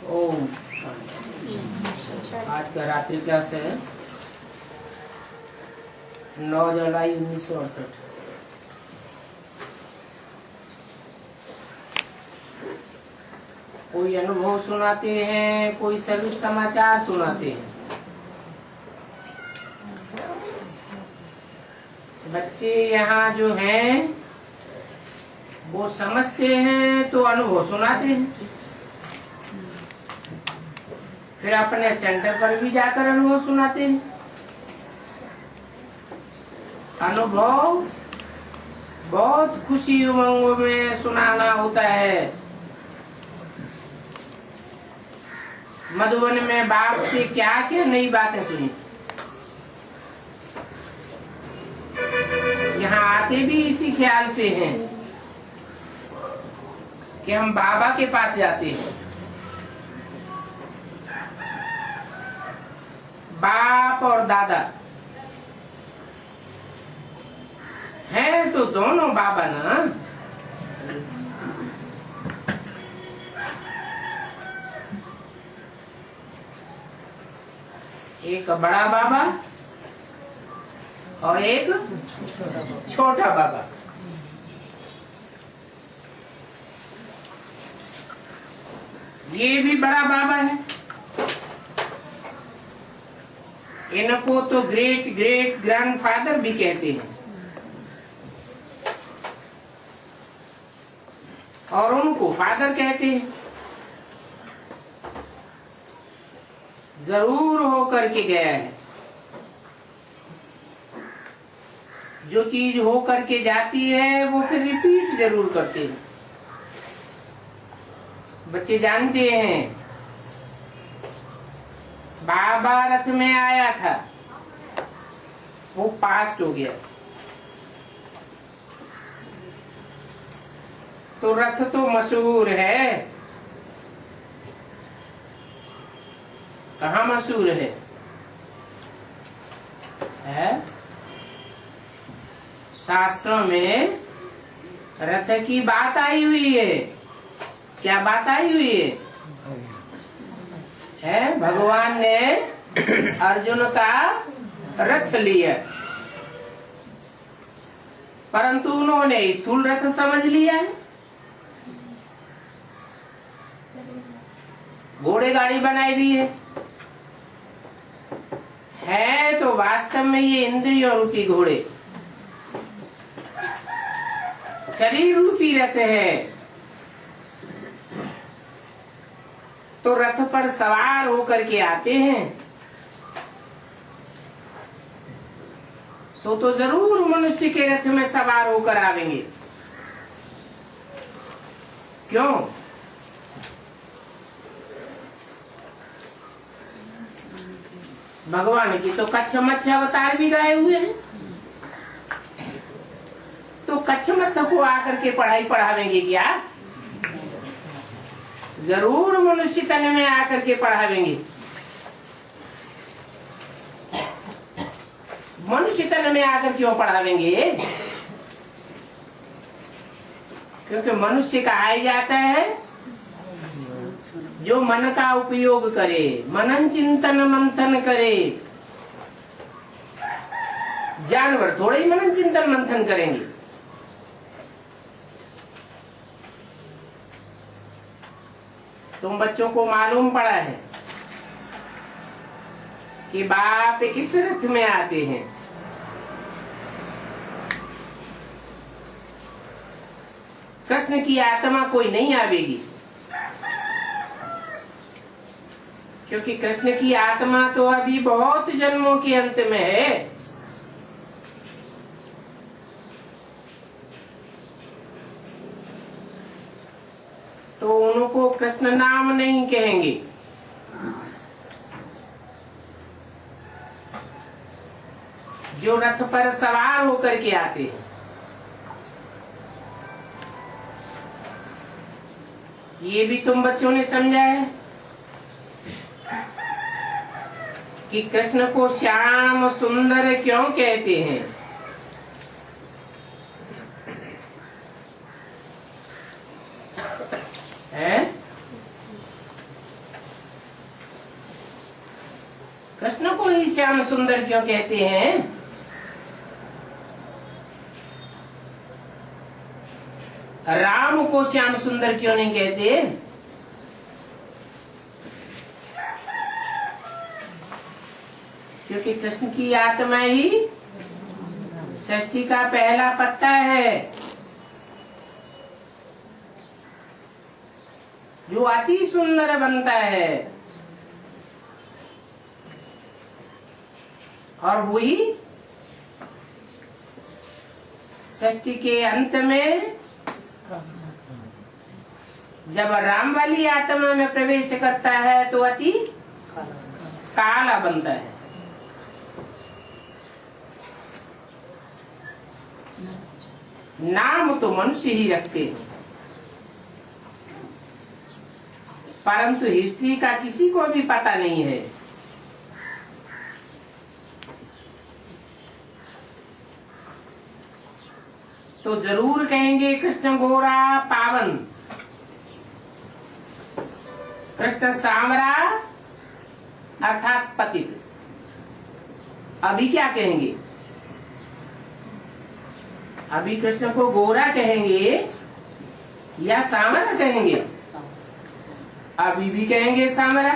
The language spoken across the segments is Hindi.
ओम। आज का रात्रि क्लास है 9 जुलाई 1968। कोई अनुभव सुनाते हैं, कोई सर्विस समाचार सुनाते हैं। बच्चे यहाँ जो हैं वो समझते हैं तो अनुभव सुनाते हैं, फिर अपने सेंटर पर भी जाकर अनुभव सुनाते हैं। अनुभव बहुत खुशी उमंग में सुनाना होता है। मधुबन में बाप से क्या क्या नई बातें सुनी, यहाँ आते भी इसी ख्याल से हैं कि हम बाबा के पास जाते हैं। बाप और दादा हैं तो दोनों बाबा ना। एक बड़ा बाबा और एक छोटा बाबा। ये भी बड़ा बाबा है। इनको तो ग्रेट ग्रेट ग्रैंडफादर भी कहते हैं, और उनको फादर कहते हैं। जरूर होकर के गया है। जो चीज होकर के जाती है वो फिर रिपीट जरूर करते हैं। बच्चे जानते हैं बाबा रथ में आया था, वो पास्ट हो गया, तो रथ तो मशहूर है। कहाँ मशहूर है? शास्त्रों में रथ की बात आई हुई है। क्या बात आई हुई है? भगवान ने अर्जुन का रथ लिया, परंतु उन्होंने स्थूल रथ समझ लिया है। घोड़े गाड़ी बनाई दी है तो वास्तव में ये इंद्रियों रूपी घोड़े, शरीर रूपी रथ है। तो रथ पर सवार होकर के आते हैं, सो तो जरूर मनुष्य के रथ में सवार होकर आवेंगे। क्यों? भगवान की तो कच्छ मच्छ अवतार भी गाए हुए हैं, तो कच्छ मच्छ को आकर के पढ़ाई पढ़ावेंगे क्या? जरूर मनुष्य तन में आकर के पढ़ावेंगे। मनुष्य तन में आकर क्यों पढ़ावेंगे? क्योंकि मनुष्य कहा जाता है जो मन का उपयोग करे, मनन चिंतन मंथन करे। जानवर थोड़े ही मनन चिंतन मंथन करेंगे। तुम बच्चों को मालूम पड़ा है कि बाप इस रथ में आते हैं। कृष्ण की आत्मा कोई नहीं आवेगी, क्योंकि कृष्ण की आत्मा तो अभी बहुत जन्मों के अंत में है। तो उनको कृष्ण नाम नहीं कहेंगे। जो रथ पर सवार होकर के आते हैं, ये भी तुम बच्चों ने समझा है कि कृष्ण को श्याम सुंदर क्यों कहते हैं? कृष्ण को ही श्याम सुंदर क्यों कहते हैं? राम को श्याम सुंदर क्यों नहीं कहते? क्योंकि कृष्ण की आत्मा ही सृष्टि का पहला पत्ता है, जो अति सुंदर बनता है, और वही सृष्टि के अंत में जब राम वाली आत्मा में प्रवेश करता है तो अति काला बनता है। नाम तो मनुष्य ही रखते हैं, परंतु हिस्ट्री का किसी को भी पता नहीं है। तो जरूर कहेंगे कृष्ण गोरा पावन, कृष्ण सांवरा अर्थात पतित। अभी क्या कहेंगे? अभी कृष्ण को गोरा कहेंगे या सांवरा कहेंगे? अभी भी कहेंगे सांवरा।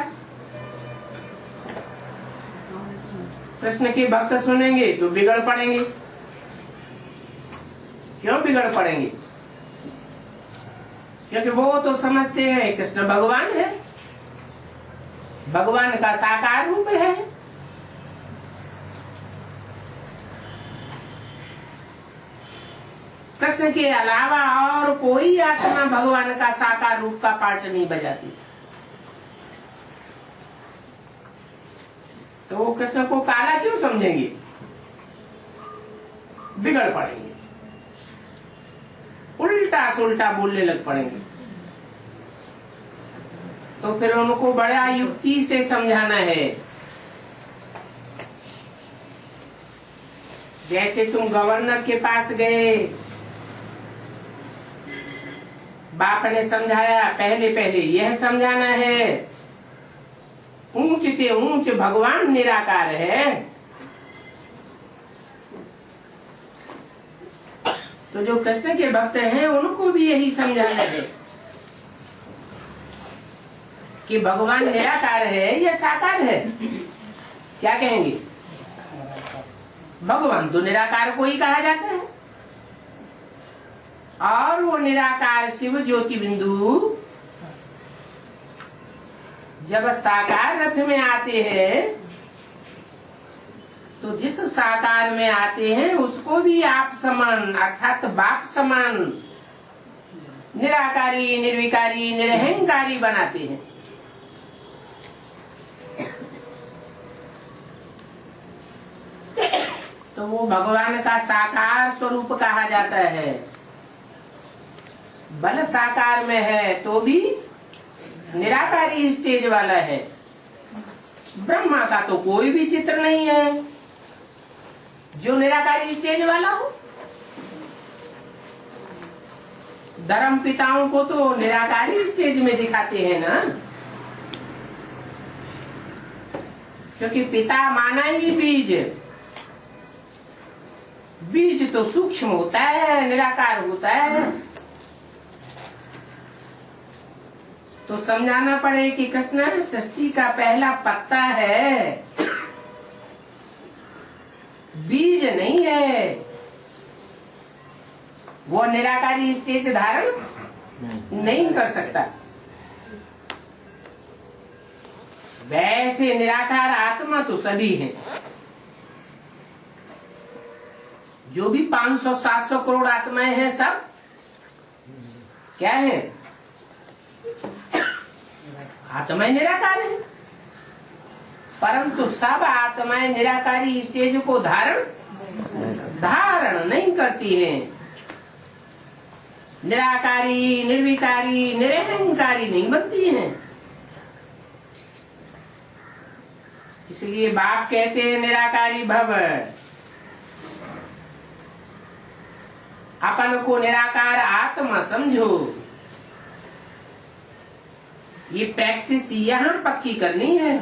कृष्ण के भक्त सुनेंगे तो बिगड़ पड़ेंगे। क्यों बिगड़ पड़ेंगे? क्योंकि वो तो समझते हैं कृष्ण भगवान है, भगवान का साकार रूप है। कृष्ण के अलावा और कोई आत्मा भगवान का साकार रूप का पार्ट नहीं बजाती। तो वो कृष्ण को काला क्यों समझेंगे? बिगड़ पड़ेंगे, उल्टा सुल्टा बोलने लग पड़ेंगे। तो फिर उनको बड़ा युक्ति से समझाना है। जैसे तुम गवर्नर के पास गए, बाप ने समझाया, पहले यह समझाना है ऊंच ते ऊंच भगवान निराकार है। तो जो कृष्ण के भक्त हैं उनको भी यही समझाना है कि भगवान निराकार है या साकार है। क्या कहेंगे? भगवान तो निराकार को ही कहा जाता है, और वो निराकार शिव ज्योति बिंदु जब साकार रथ में आते हैं तो जिस साकार में आते हैं उसको भी आप समान अर्थात बाप समान निराकारी, निर्विकारी, निरहंकारी बनाते हैं। तो वो भगवान का साकार स्वरूप कहा जाता है। बल साकार में है तो भी निराकारी स्टेज वाला है। ब्रह्मा का तो कोई भी चित्र नहीं है जो निराकारी स्टेज वाला हो। धर्म पिताओं को तो निराकारी स्टेज में दिखाते हैं ना, क्योंकि पिता माना ही बीज। बीज तो सूक्ष्म होता है, निराकार होता है। तो समझाना पड़े कि कृष्ण सृष्टि का पहला पत्ता है, बीज नहीं है। वो निराकारी स्टेज धारण नहीं कर सकता। वैसे निराकार आत्मा तो सभी है। जो भी 500-700 करोड़ आत्माएं हैं सब क्या है? आत्माएं निराकार है, परंतु सब आत्माएं निराकारी स्टेज को धारण नहीं करती हैं। निराकारी, निर्विकारी, निरहंकारी नहीं बनती हैं। इसलिए बाप कहते हैं निराकारी भव। अपन को निराकार आत्मा समझो। ये प्रैक्टिस यहाँ पक्की करनी है।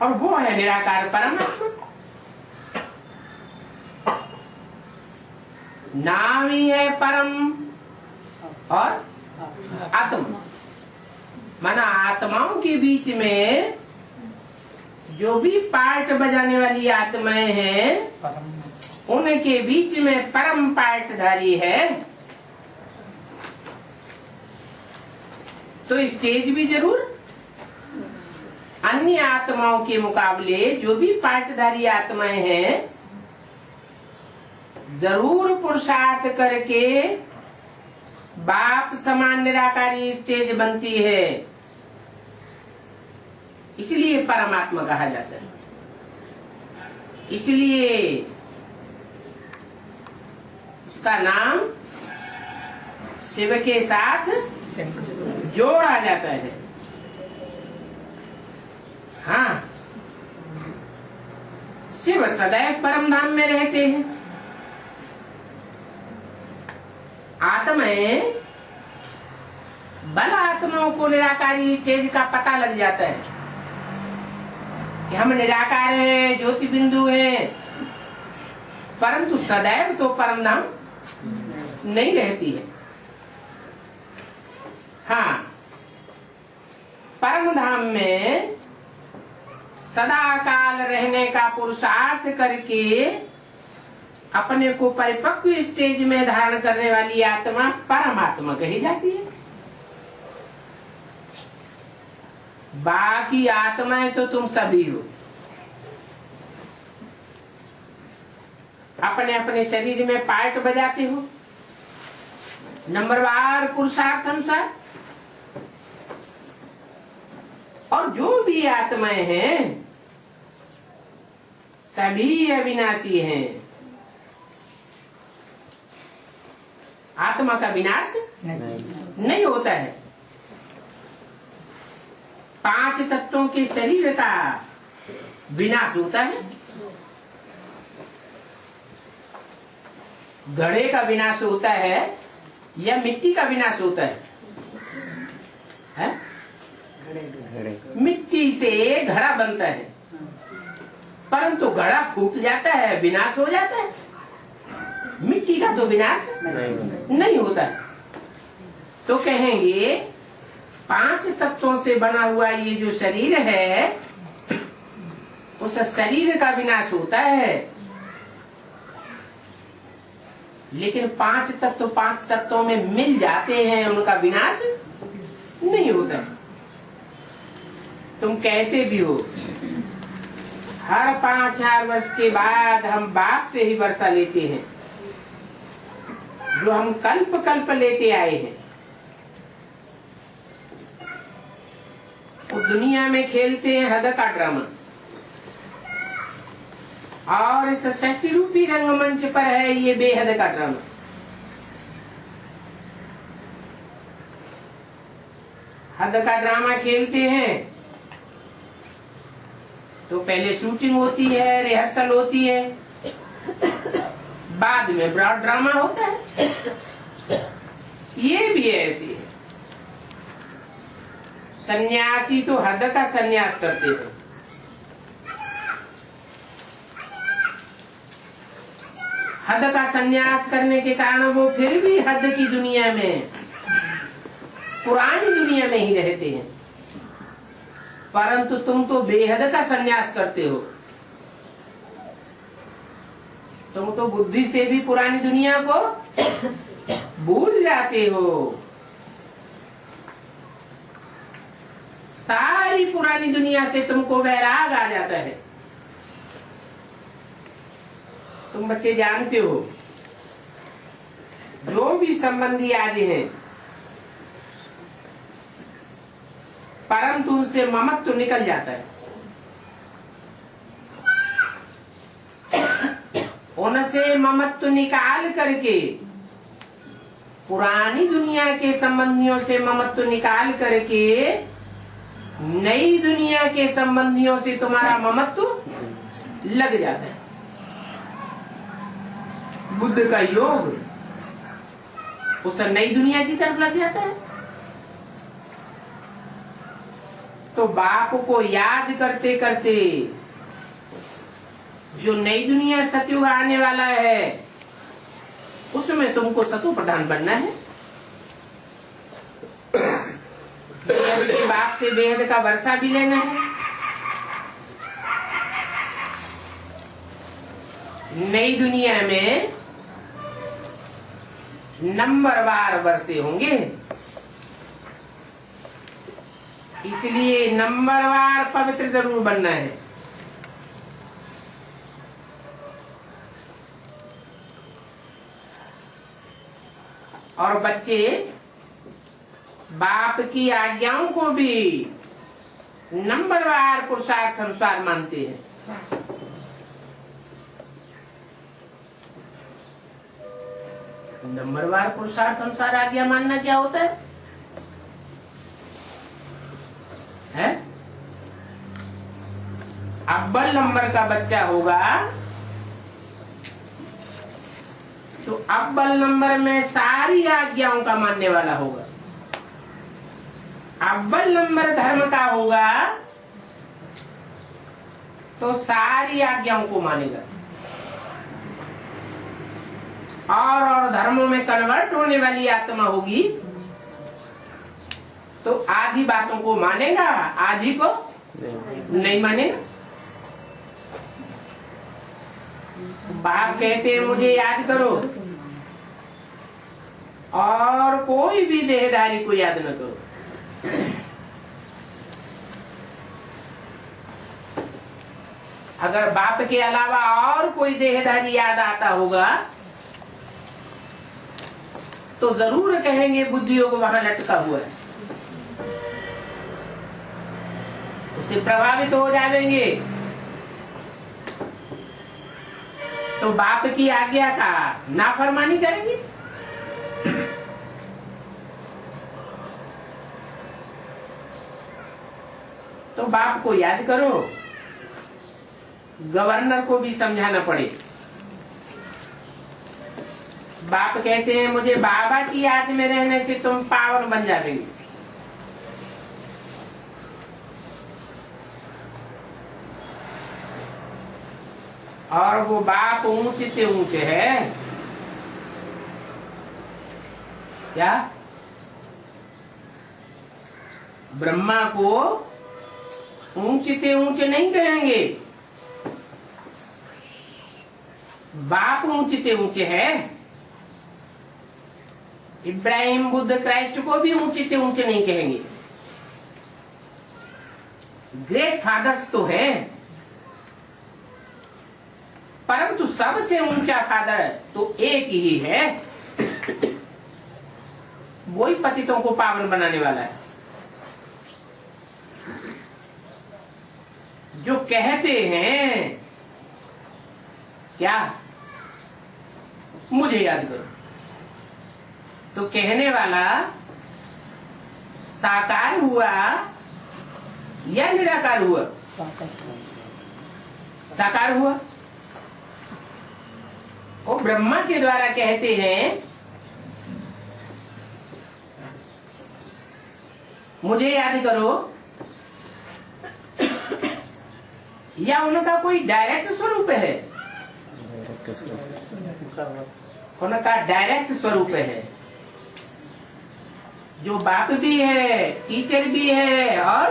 और वो है निराकार परमात्मा। नाम ही है परम और आत्मा। माना आत्माओं के बीच में जो भी पार्ट बजाने वाली आत्माएं हैं उनके बीच में परम पार्टधारी है। तो स्टेज भी जरूर अन्य आत्माओं के मुकाबले जो भी पार्टधारी आत्माएं हैं जरूर पुरुषार्थ करके बाप समान निराकारी स्टेज बनती है। इसलिए परमात्मा कहा जाता है। इसलिए उसका नाम शिव के साथ जोड़ा जाता है। हाँ, शिव सदैव परम धाम में रहते हैं। आत्माएं बल आत्माओं को निराकारी स्टेज का पता लग जाता है कि हम निराकार हैं, ज्योति बिंदु हैं, परंतु सदैव तो परम धाम नहीं रहती है। हाँ, परम धाम में सदा काल रहने का पुरुषार्थ करके अपने को परिपक्व स्टेज में धारण करने वाली आत्मा परमात्मा कही जाती है। बाकी आत्माएं तो तुम सभी हो, अपने अपने शरीर में पार्ट बजाते हो नंबरवार पुरुषार्थ अनुसार। और जो भी आत्माएं हैं सभी अविनाशी हैं। आत्मा का विनाश नहीं होता है। 5 तत्वों के शरीर का विनाश होता है, घड़े का विनाश होता है या मिट्टी का विनाश होता है? मिट्टी से घड़ा बनता है, परंतु घड़ा फूट जाता है, विनाश हो जाता है। मिट्टी का तो विनाश नहीं होता। तो कहेंगे 5 तत्वों से बना हुआ ये जो शरीर है उस शरीर का विनाश होता है, लेकिन 5 तत्वों में मिल जाते हैं, उनका विनाश नहीं होता। तुम कहते भी हो हर 5000 वर्ष के बाद हम बाप से ही वर्षा लेते हैं, जो हम कल्प कल्प लेते आए हैं। वो दुनिया में खेलते हैं हद का ड्रामा, और इस षष्ठी रूपी रंगमंच पर है ये बेहद का ड्रामा। हद का ड्रामा खेलते हैं तो पहले शूटिंग होती है, रिहर्सल होती है, बाद में ब्रॉड ड्रामा होता है। ये भी ऐसी है। सन्यासी तो हद का सन्यास करते हैं, हद का सन्यास करने के कारण वो फिर भी हद की दुनिया में, पुरानी दुनिया में ही रहते हैं। परंतु तुम तो बेहद का सन्यास करते हो। तुम तो बुद्धि से भी पुरानी दुनिया को भूल जाते हो। सारी पुरानी दुनिया से तुमको वैराग आ जाता है। तुम बच्चे जानते हो, जो भी संबंधी आदि हैं, परंतु उनसे ममत्व तो निकल जाता है। उनसे ममत्व निकाल करके, पुरानी दुनिया के संबंधियों से ममत्व निकाल करके नई दुनिया के संबंधियों से तुम्हारा ममत्व लग जाता है। बुद्ध का योग उस नई दुनिया की तरफ लग जाता है। तो बाप को याद करते करते जो नई दुनिया सतयुग आने वाला है उसमें तुमको सतु प्रधान बनना है। बेहद के बाप से बेहद का वर्षा भी लेना है। नई दुनिया में नंबरवार वर्षे होंगे, इसलिए नंबरवार पवित्र जरूर बनना है। और बच्चे बाप की आज्ञाओं को भी नंबरवार पुरुषार्थ अनुसार मानते हैं। नंबरवार पुरुषार्थ अनुसार आज्ञा मानना क्या होता है? अव्वल नंबर का बच्चा होगा तो अव्वल नंबर में सारी आज्ञाओं का मानने वाला होगा। अव्वल नंबर धर्म का होगा तो सारी आज्ञाओं को मानेगा। और धर्मों में कन्वर्ट होने वाली आत्मा होगी तो आधी बातों को मानेगा, आधी को नहीं मानेगा। बाप कहते हैं मुझे याद करो और कोई भी देहधारी को याद न करो। अगर बाप के अलावा और कोई देहधारी याद आता होगा तो जरूर कहेंगे बुद्धि योग वहां लटका हुआ है, उससे प्रभावित हो जाएंगे। तो बाप की आज्ञा का नाफरमानी करेंगे। तो बाप को याद करो। गवर्नर को भी समझाना पड़े। बाप कहते हैं मुझे बाबा की याद में रहने से तुम पावन बन जाओगे। और वो बाप ऊंचे से ऊंचे है क्या? ब्रह्मा को ऊंचे से ऊंचे नहीं कहेंगे, बाप ऊंचे से ऊंचे है। इब्राहिम बुद्ध क्राइस्ट को भी ऊंचे से ऊंचे नहीं कहेंगे। ग्रेट फादर्स तो है परंतु सबसे ऊंचा फादर तो एक ही है। वही पतितों को पावन बनाने वाला है। जो कहते हैं क्या मुझे याद करो, तो कहने वाला साकार हुआ या निराकार हुआ? साकार हुआ। वो ब्रह्मा के द्वारा कहते हैं मुझे याद करो, या उनका कोई डायरेक्ट स्वरूप है? उनका डायरेक्ट स्वरूप है। जो बाप भी है, टीचर भी है और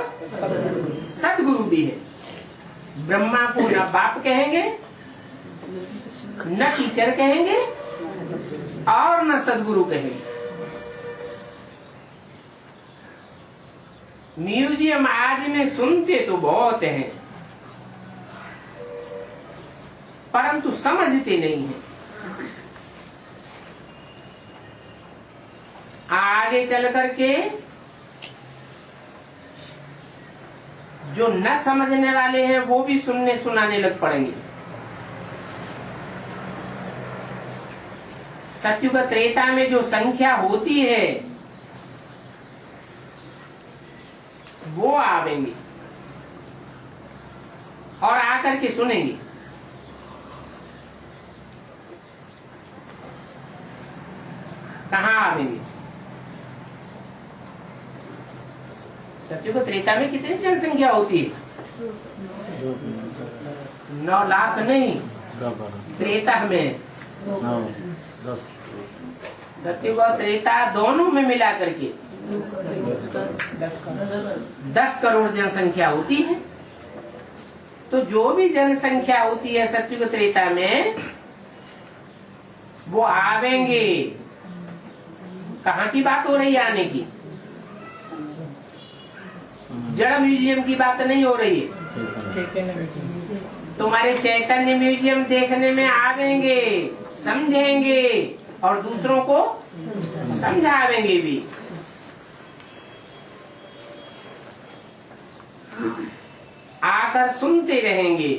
सदगुरु भी है। ब्रह्मा को न बाप कहेंगे, न टीचर कहेंगे और न सदगुरु कहेंगे। म्यूजियम आदि में सुनते तो बहुत हैं परंतु समझते नहीं है। आगे चल करके जो न समझने वाले हैं वो भी सुनने सुनाने लग पड़ेंगे। सत्युग त्रेता में जो संख्या होती है वो आवेंगे और आकर के सुनेंगे। कहाँ आवेंगे? सत्युग त्रेता में कितनी जनसंख्या होती है? 9 लाख नहीं, त्रेता में 10 सत्युग और त्रेता दोनों में मिला करके 10 करोड़ जनसंख्या होती है। तो जो भी जनसंख्या होती है सत्युग त्रेता में, वो आवेंगे। कहाँ की बात हो रही है आने की? जड़ म्यूजियम की बात नहीं हो रही है। तुम्हारे चैतन्य म्यूजियम देखने में आवेंगे, समझेंगे और दूसरों को समझावेंगे भी। आकर सुनते रहेंगे।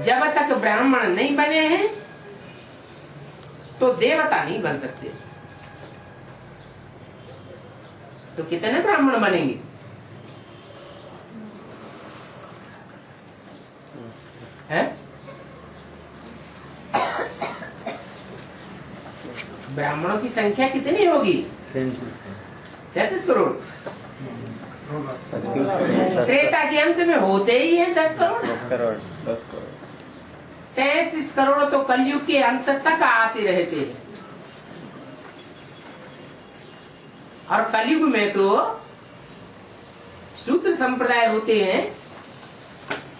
जब तक ब्राह्मण नहीं बने हैं तो देवता नहीं बन सकते। तो कितने ब्राह्मण बनेंगे? हैं? ब्राह्मणों की संख्या कितनी होगी? 33 करोड़। त्रेता के अंत में होते ही है 10 करोड़। 10 करोड़ 33 करोड़ तो कलयुग के अंत तक आते रहते हैं। और कलयुग में तो शूद्र संप्रदाय होते हैं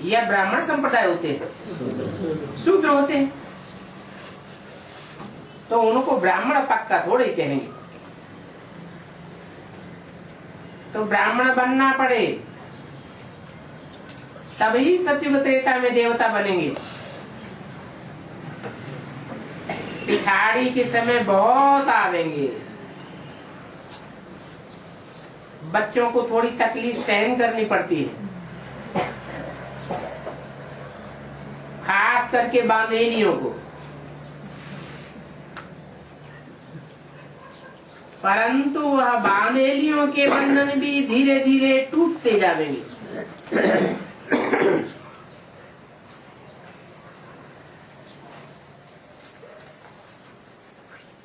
या ब्राह्मण संप्रदाय होते हैं? शूद्र होते हैं। तो उनको ब्राह्मण पक्का थोड़े कहेंगे। तो ब्राह्मण बनना पड़े तभी सत्युग त्रेता में देवता बनेंगे। पिछाड़ी के समय बहुत आवेंगे। बच्चों को थोड़ी तकलीफ सहन करनी पड़ती है, खास करके बांधेलियों को। परंतु वह बांधेलियों के बंधन भी धीरे धीरे टूटते जाएंगे।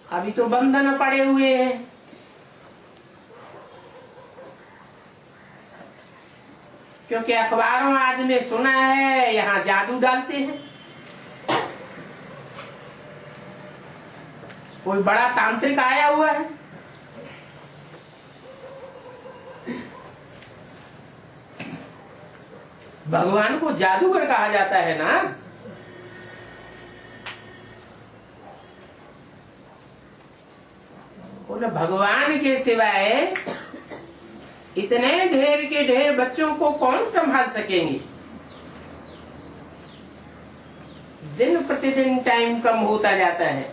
अभी तो बंधन पड़े हुए हैं। क्योंकि अखबारों आदि में सुना है यहाँ जादू डालते हैं। कोई बड़ा तांत्रिक आया हुआ है। भगवान को जादूगर कहा जाता है ना। बोले भगवान के सिवाय इतने ढेर के ढेर बच्चों को कौन संभाल सकेंगे? दिन प्रतिदिन टाइम कम होता जाता है।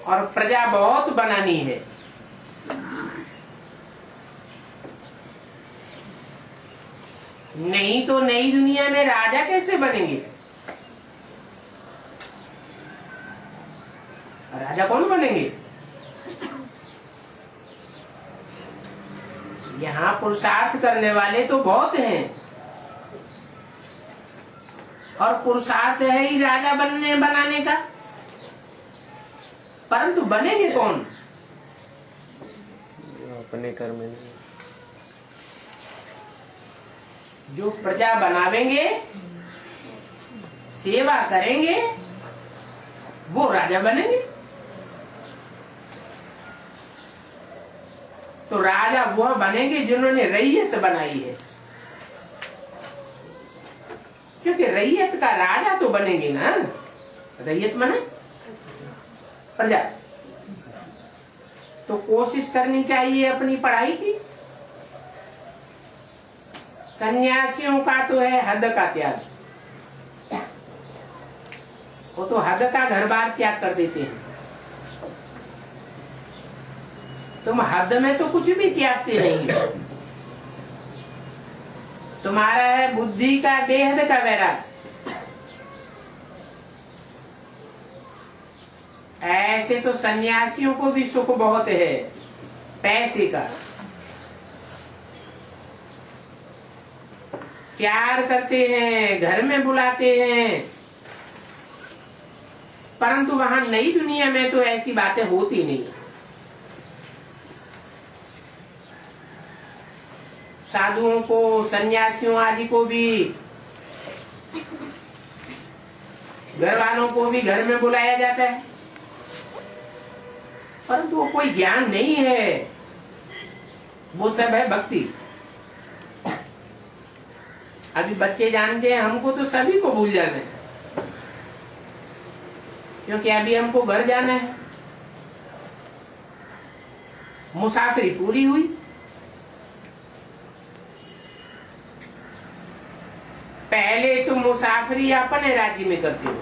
और प्रजा बहुत बनानी है। नहीं तो नई दुनिया में राजा कैसे बनेंगे? राजा कौन बनेंगे? यहाँ पुरुषार्थ करने वाले तो बहुत हैं और पुरुषार्थ है ही राजा बनाने का। परंतु बनेंगे कौन? अपने कर्म में जो प्रजा बनावेंगे, सेवा करेंगे, वो राजा बनेंगे। तो राजा वह बनेंगे जिन्होंने रैयत बनाई है। क्योंकि रैयत का राजा तो बनेंगे ना। रैयत माने प्रजा। तो कोशिश करनी चाहिए अपनी पढ़ाई की। सन्यासियों का तो है हद का त्याग। वो तो हद का घर बार त्याग कर देते हैं। तुम हद में तो कुछ भी त्यागते नहीं। तुम्हारा है बुद्धि का बेहद का वैराग। ऐसे तो सन्यासियों को भी सुख बहुत है पैसे का। प्यार करते हैं, घर में बुलाते हैं, परंतु वहां नई दुनिया में तो ऐसी बातें होती नहीं। साधुओं को, सन्यासियों आदि को भी, घर वालों को भी घर में बुलाया जाता है, परंतु वो कोई ज्ञान नहीं है, वो सब है भक्ति। अभी बच्चे जानते हैं, हमको तो सभी को भूल जाना है, क्योंकि अभी हमको घर जाना है। मुसाफिरी पूरी हुई, पहले तुम मुसाफिरी अपने राज्य में करते हो,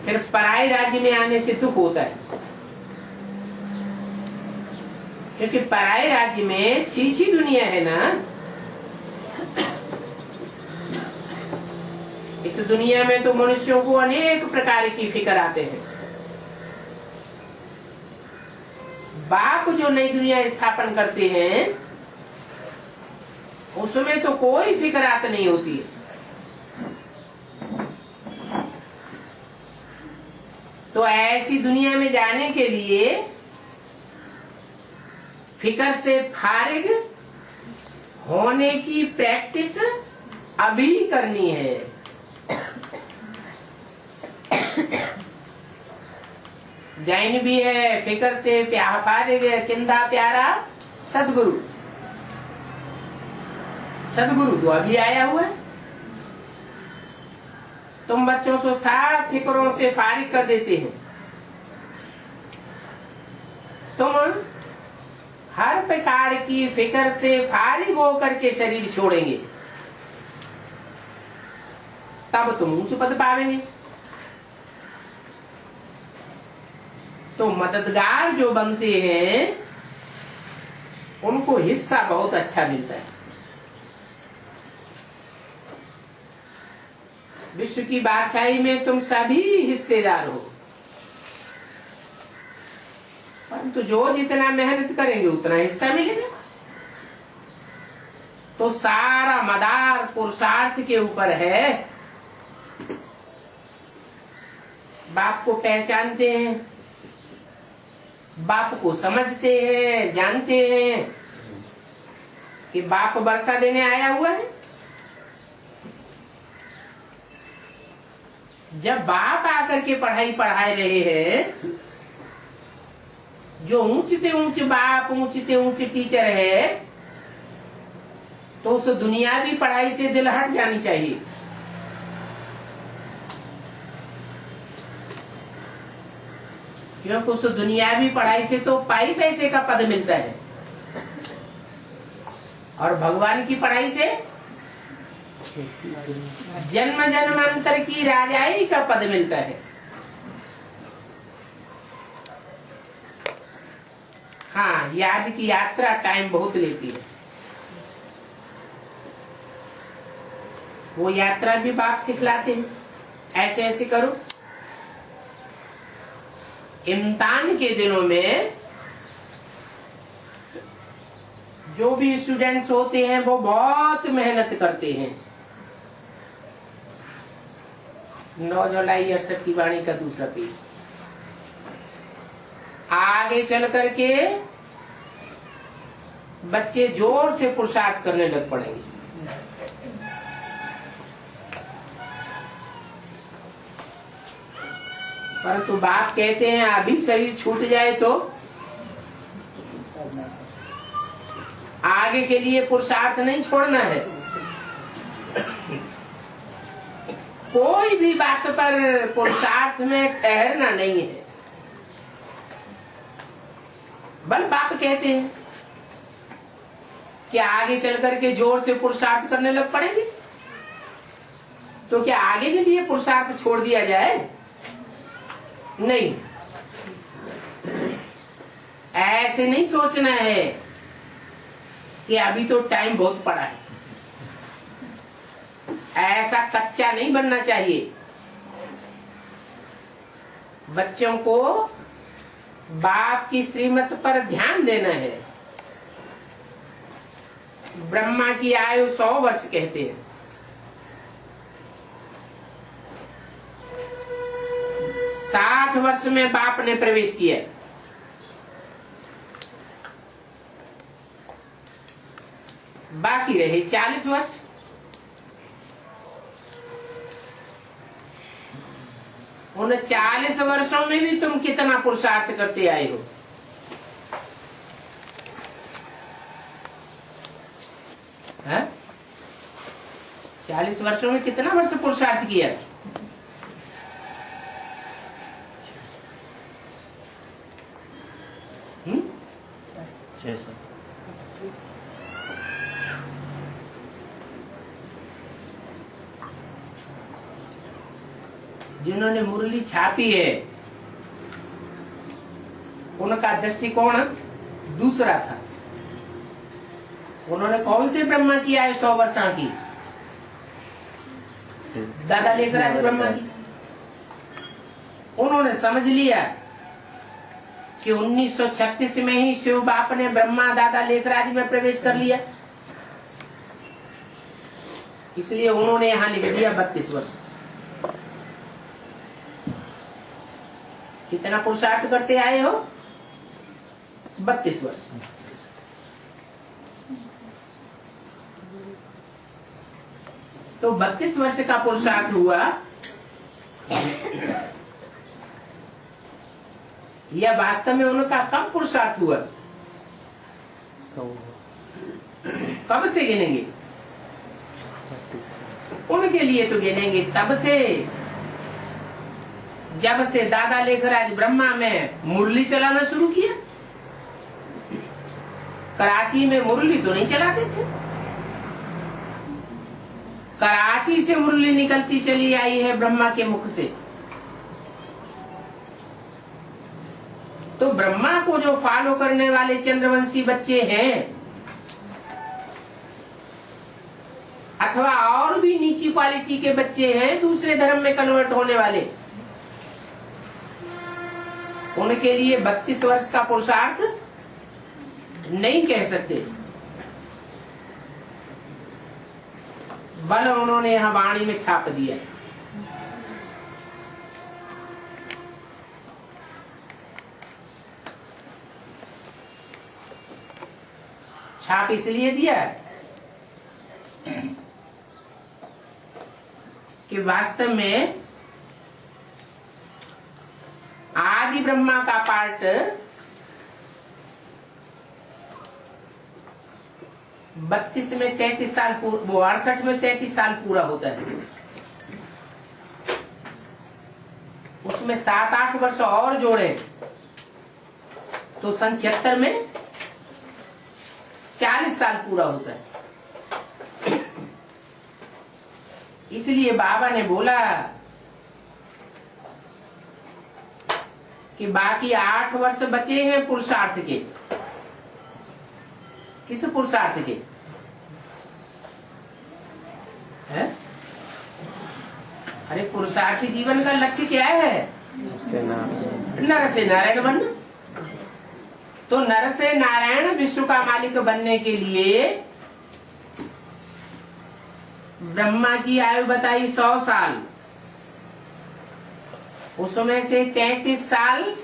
फिर पराये राज्य में आने से दुख होता है, क्योंकि पराये राज्य में छीछी दुनिया है ना। इस दुनिया में तो मनुष्यों को अनेक प्रकार की फिक्र आते हैं। बाप जो नई दुनिया स्थापन करते हैं उसमें तो कोई फिक्रात नहीं होती है। तो ऐसी दुनिया में जाने के लिए फिक्र से फारिग होने की प्रैक्टिस अभी करनी है। जैन भी है, फिक्र ते फारिग किंदा प्यारा सदगुरु। सदगुरु तो अभी आया हुआ है। तुम बच्चों को साफ फिक्रों से फारिग कर देते हैं। तुम हर प्रकार की फिक्र से फारिग होकर के शरीर छोड़ेंगे, तब तुम ऊंच पद पावेंगे। तो मददगार जो बनते हैं उनको हिस्सा बहुत अच्छा मिलता है। विश्व की बादशाही में तुम सभी हिस्सेदार हो, परंतु जो जितना मेहनत करेंगे उतना हिस्सा मिलेगा। तो सारा मदार पुरुषार्थ के ऊपर है। बाप को पहचानते हैं, बाप को समझते हैं, जानते हैं कि बाप वर्षा देने आया हुआ है। जब बाप आकर के पढ़ाई पढ़ाए रहे हैं, जो ऊंचते ऊंच बाप, ऊंचते ऊंच टीचर है, तो उस दुनियावी पढ़ाई से दिल हट जानी चाहिए। क्योंकि उस दुनियावी पढ़ाई से तो पाई पैसे का पद मिलता है, और भगवान की पढ़ाई से जन्म जन्मांतर की राजाई का पद मिलता है। हाँ, याद की यात्रा टाइम बहुत लेती है। वो यात्रा भी बाप सिखलाते हैं, ऐसे ऐसे करो। इम्तिहान के दिनों में जो भी स्टूडेंट्स होते हैं वो बहुत मेहनत करते हैं। 9 जुलाई 68 की वाणी का दूसरा पेज। आगे चल करके बच्चे जोर से पुरुषार्थ करने लग पड़ेंगे। परंतु बाप कहते हैं अभी शरीर छूट जाए तो आगे के लिए पुरुषार्थ नहीं छोड़ना है। कोई भी बात पर पुरुषार्थ में ठहरना नहीं है। बल बाप कहते हैं कि आगे चल करके जोर से पुरुषार्थ करने लग पड़ेंगे, तो क्या आगे के लिए पुरुषार्थ छोड़ दिया जाए? नहीं, ऐसे नहीं सोचना है कि अभी तो टाइम बहुत पड़ा है। ऐसा कच्चा नहीं बनना चाहिए। बच्चों को बाप की श्रीमत पर ध्यान देना है। ब्रह्मा की आयु 100 वर्ष कहते हैं, 60 वर्ष में बाप ने प्रवेश किया। बाकी रहे 40 वर्ष। उन 40 वर्षों में भी तुम कितना पुरुषार्थ करते आए हो? है? 40 वर्षों में कितना वर्ष पुरुषार्थ किया? जिन्होंने मुरली छापी है उनका दृष्टिकोण दूसरा था। उन्होंने कौन से ब्रह्मा किया है 100 वर्षा की? दादा लेखराज ब्रह्मा की। उन्होंने समझ लिया कि 1936 में ही शिव बाप ने ब्रह्मा दादा लेखराज में प्रवेश कर लिया, इसलिए उन्होंने यहां लिख दिया 32 वर्ष। कितना पुरुषार्थ करते आए हो? 32 वर्ष। तो 32 वर्ष का पुरुषार्थ हुआ, या वास्तव में उनका कब पुरुषार्थ हुआ? कब से गिनेंगे? उनके लिए तो गिनेंगे तब से जब से दादा लेखराज ब्रह्मा में मुरली चलाना शुरू किया। कराची में मुरली तो नहीं चलाते थे, कराची से मुरली निकलती चली आई है ब्रह्मा के मुख से। तो ब्रह्मा को जो फॉलो करने वाले चंद्रवंशी बच्चे हैं, अथवा और भी नीची क्वालिटी के बच्चे हैं दूसरे धर्म में कन्वर्ट होने वाले, उनके लिए 32 वर्ष का पुरुषार्थ नहीं कह सकते। बल उन्होंने यहां वाणी में छाप दिया। छाप इसलिए दिया कि वास्तव में आदि ब्रह्मा का पार्ट 32 में 33 साल 68 में 33 साल पूरा होता है। उसमें 7-8 वर्ष और जोड़े तो सन 76 में 40 साल पूरा होता है। इसलिए बाबा ने बोला कि बाकी 8 वर्ष बचे हैं पुरुषार्थ के। किस पुरुषार्थ के? है? अरे पुरुषार्थी जीवन का लक्ष्य क्या है? नर से नारायण बनना। तो नर से नारायण विश्व का मालिक बनने के लिए ब्रह्मा की आयु बताई 100 साल, उसमें से 33 साल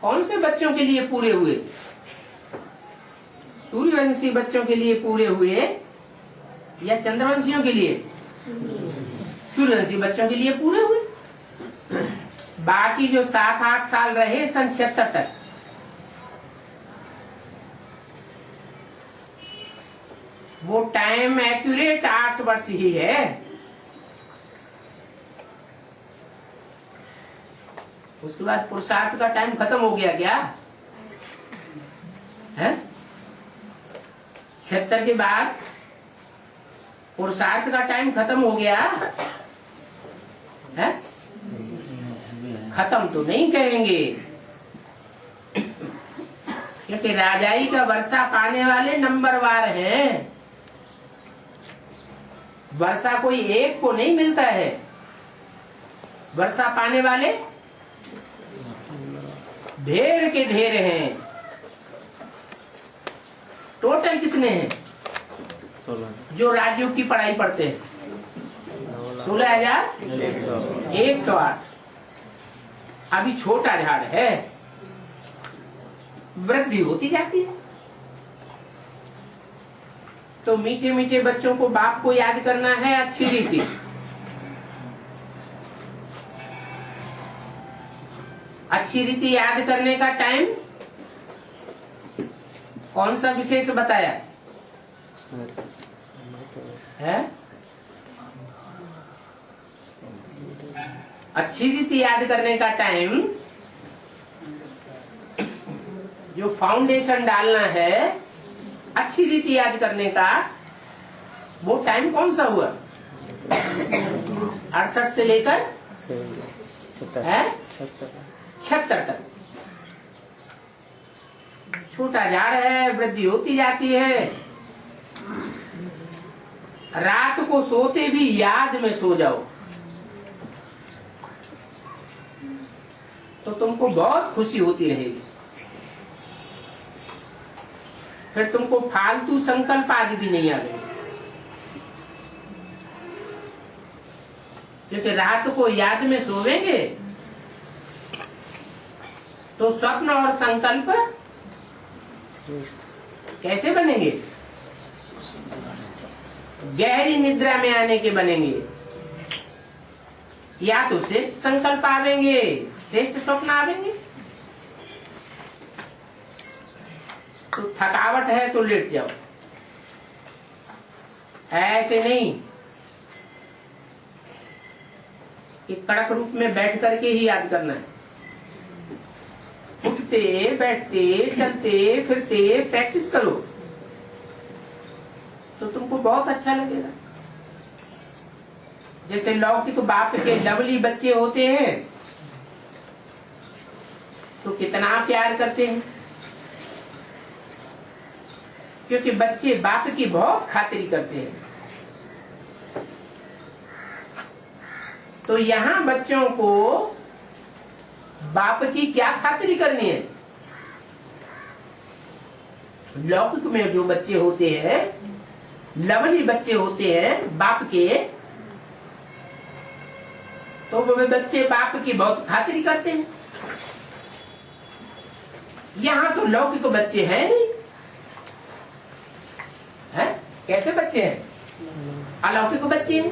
कौन से बच्चों के लिए पूरे हुए? सूर्यवंशी बच्चों के लिए पूरे हुए या चंद्रवंशियों के लिए? सूर्यवंशी बच्चों के लिए पूरे हुए। बाकी जो 7-8 साल रहे सन 76 तक, वो टाइम एक्यूरेट 8 वर्ष ही है। उसके बाद पुरुषार्थ का टाइम खत्म हो गया क्या है? 76 के बाद पुरुषार्थ का टाइम खत्म हो गया है? खत्म तो नहीं कहेंगे, क्योंकि राजाई का वर्षा पाने वाले नंबरवार हैं। वर्षा कोई एक को नहीं मिलता है, वर्षा पाने वाले ढेर के ढेर हैं। टोटल कितने हैं 16 जो राजयोग की पढ़ाई पढ़ते हैं? 16,108। अभी छोटा झाड़ है, वृद्धि होती जाती है। तो मीठे मीठे बच्चों को बाप को याद करना है अच्छी रीति। अच्छी रीति याद करने का टाइम कौन सा विशेष बताया है? अच्छी रीति याद करने का टाइम, जो फाउंडेशन डालना है अच्छी रीति याद करने का, वो टाइम कौन सा हुआ? 68 से लेकर 76 तक। छोटा झाड़ है, वृद्धि होती जाती है। रात को सोते भी याद में सो जाओ तो तुमको बहुत खुशी होती रहेगी। फिर तुमको फालतू संकल्प आदि भी नहीं आएंगे, क्योंकि रात को याद में सोवेंगे तो स्वप्न और संकल्प कैसे बनेंगे? गहरी निद्रा में आने के बनेंगे। या तो श्रेष्ठ संकल्प आवेंगे, श्रेष्ठ स्वप्न आवेंगे। तो थकावट है तो लेट जाओ, ऐसे नहीं कि कड़क रूप में बैठ करके ही याद करना है। उठते बैठते चलते फिरते प्रैक्टिस करो तो तुमको बहुत अच्छा लगेगा। जैसे लौकिक बाप के लवली बच्चे होते हैं तो कितना प्यार करते हैं, क्योंकि बच्चे बाप की बहुत खातिरी करते हैं। तो यहाँ बच्चों को बाप की क्या खातिरी करनी है? लौकिक में जो बच्चे होते हैं, लवली बच्चे होते हैं बाप के, तो वे बच्चे बाप की बहुत खातिरी करते हैं। यहाँ तो लौकिक तो बच्चे हैं नहीं है? कैसे बच्चे हैं? अलौकिक बच्चे हैं।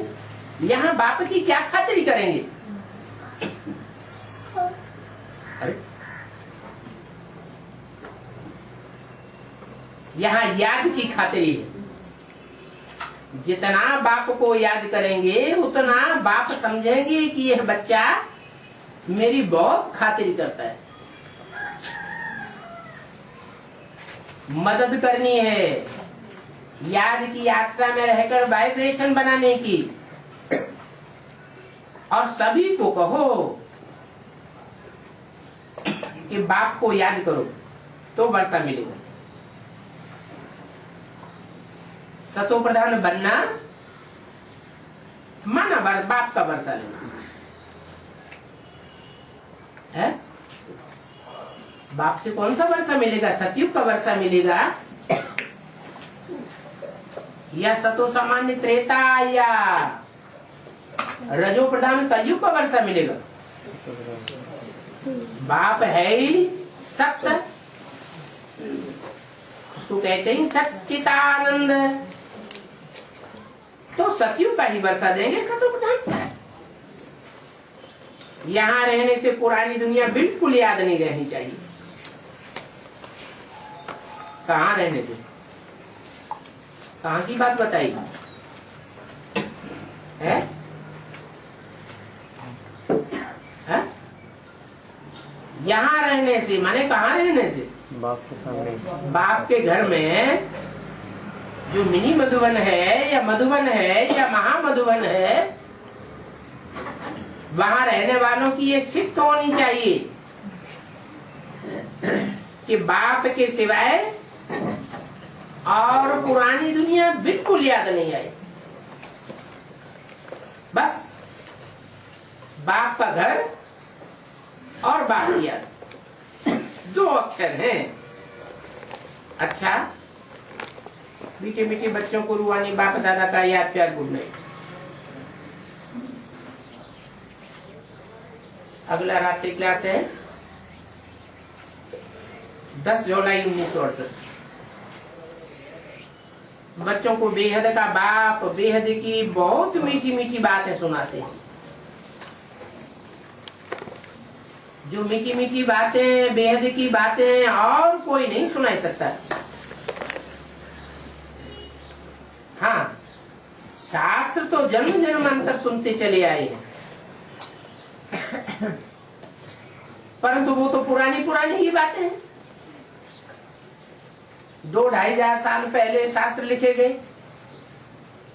यहाँ बाप की क्या खातिरी करेंगे? अरे यहाँ याद की खातिरी है। जितना बाप को याद करेंगे उतना बाप समझेंगे कि यह बच्चा मेरी बहुत खातिरी करता है। मदद करनी है, याद की यात्रा में रहकर वाइब्रेशन बनाने की। और सभी को कहो कि बाप को याद करो तो वर्षा मिलेगा। सतो प्रधान बनना माना बाप का वर्षा लेना है। बाप से कौन सा वर्षा मिलेगा? सतयुग का वर्षा मिलेगा या सतो सामान्य त्रेता या रजो प्रधान कलयुग का वर्षा मिलेगा? बाप है ही सत्य, तो कहते हैं सच्चिदानंद, तो सतयुग का ही वर्षा देंगे सतो प्रधान। यहाँ रहने से पुरानी दुनिया बिल्कुल याद नहीं रहनी चाहिए। कहाँ रहने से? कहाँ की बात बताई है? यहाँ रहने से माने कहाँ रहने से? बाप के सामने, बाप के घर में जो मिनी मधुबन है या मधुबन है या महामधुबन है, वहाँ रहने वालों की ये शिफ्ट होनी चाहिए कि बाप के सिवाय और पुरानी दुनिया बिल्कुल याद नहीं आई। बस बाप का घर और बाप की याद, दो अक्षर हैं। अच्छा, मीठे मीठे बच्चों को रूहानी बाप दादा का याद प्यार गुड नाइट। अगला रात्रि क्लास है 10 जुलाई 1968। बच्चों को बेहद का बाप बेहद की बहुत मीठी मीठी बातें सुनाते हैं। जो मीठी मीठी बातें बेहद की बातें और कोई नहीं सुना सकता। हाँ, शास्त्र तो जन्म जन्मांतर सुनते चले आए हैं, परंतु वो तो पुरानी ही बातें हैं। 2-2.5 साल पहले शास्त्र लिखे गए,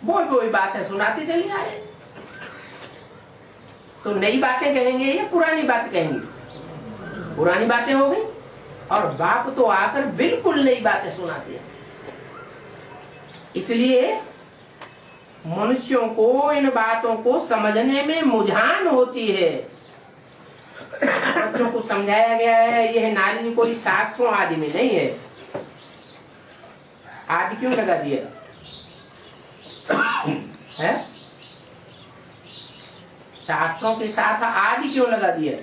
वही बातें सुनाते चले आए। तो नई बातें कहेंगे या पुरानी बात कहेंगे? पुरानी बातें हो गई, और बाप तो आकर बिल्कुल नई बातें सुनाते हैं। इसलिए मनुष्यों को इन बातों को समझने में मुझान होती है। बच्चों को समझाया गया है यह नाली कोई शास्त्रों आदि में नहीं है। आदि क्यों लगा दिया है? शास्त्रों के साथ आदि क्यों लगा दिया?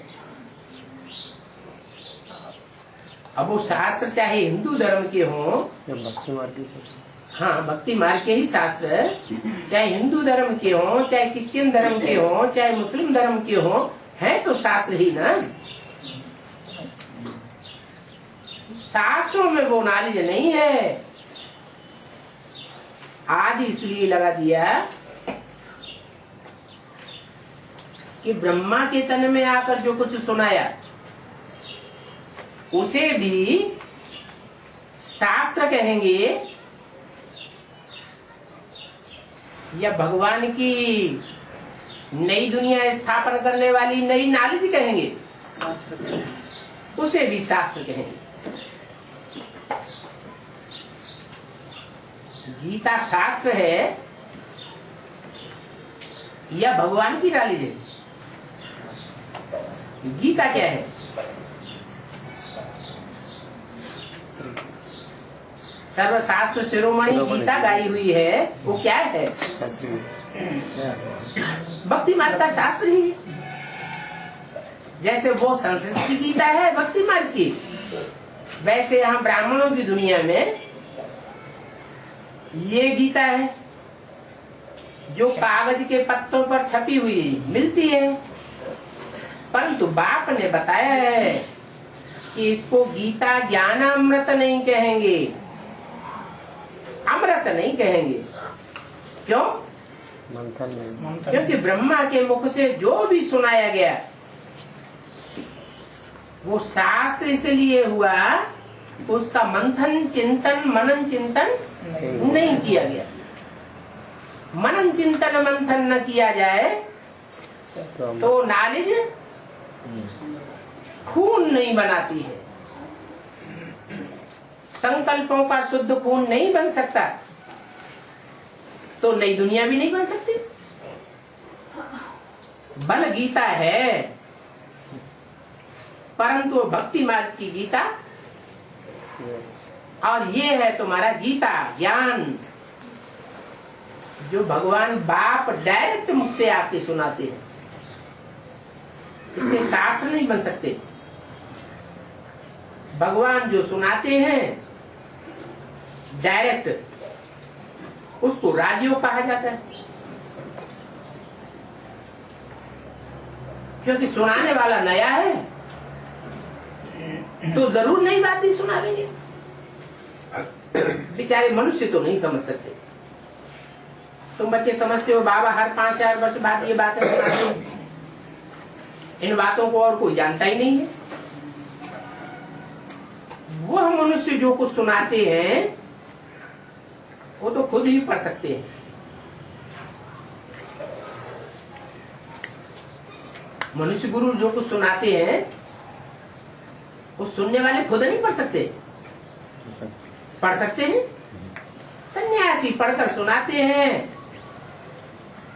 अब वो शास्त्र चाहे हिंदू धर्म के हों, भक्ति मार्ग, हाँ भक्ति मार्ग के ही शास्त्र, चाहे हिंदू धर्म के हों, चाहे क्रिश्चियन धर्म के हों, चाहे मुस्लिम धर्म के हों, है तो शास्त्र ही ना। शास्त्रों में वो नॉलेज नहीं है। आदि इसलिए लगा दिया कि ब्रह्मा के तन में आकर जो कुछ सुनाया उसे भी शास्त्र कहेंगे या भगवान की नई दुनिया स्थापन करने वाली नई नॉलेज कहेंगे, उसे भी शास्त्र कहेंगे। गीता शास्त्र है या भगवान की नॉलेज है? गीता क्या है? सर्वशास्त्र शिरोमणि गीता गाई हुई है, वो क्या है? भक्ति मार्ग का शास्त्र ही। जैसे वो संस्कृत की गीता है भक्ति मार्ग की, वैसे यहाँ ब्राह्मणों की दुनिया में ये गीता है जो कागज के पत्तों पर छपी हुई मिलती है। परंतु बाप ने बताया है कि इसको गीता ज्ञानामृत नहीं कहेंगे, अमृत नहीं कहेंगे। क्यों? मंथन नहीं। क्योंकि ब्रह्मा के मुख से जो भी सुनाया गया वो शास्त्र इसलिए हुआ, उसका मंथन चिंतन मनन चिंतन नहीं किया गया। मनन चिंतन मंथन न किया जाए तो नॉलेज खून नहीं बनाती है। संकल्पों का शुद्ध खून नहीं बन सकता तो नई दुनिया भी नहीं बन सकती। बल गीता है, परंतु भक्ति मार्ग की गीता, और ये है तुम्हारा गीता ज्ञान जो भगवान बाप डायरेक्ट मुझसे आके सुनाते हैं। इसके शास्त्र नहीं बन सकते। भगवान जो सुनाते हैं डायरेक्ट, उसको राजयोग कहा जाता है। क्योंकि सुनाने वाला नया है तो जरूर नई बात ही सुनावेंगे। बेचारे मनुष्य तो नहीं समझ सकते। तुम बच्चे समझते हो बाबा हर 5-4 वर्ष बाद ये बातें सुनाते हैं। इन बातों को और कोई जानता ही नहीं है। वह मनुष्य जो कुछ सुनाते हैं वो तो खुद ही पढ़ सकते हैं। मनुष्य गुरु जो कुछ सुनाते हैं वो सुनने वाले खुद नहीं पढ़ सकते। पढ़ सकते हैं, सन्यासी पढ़कर सुनाते हैं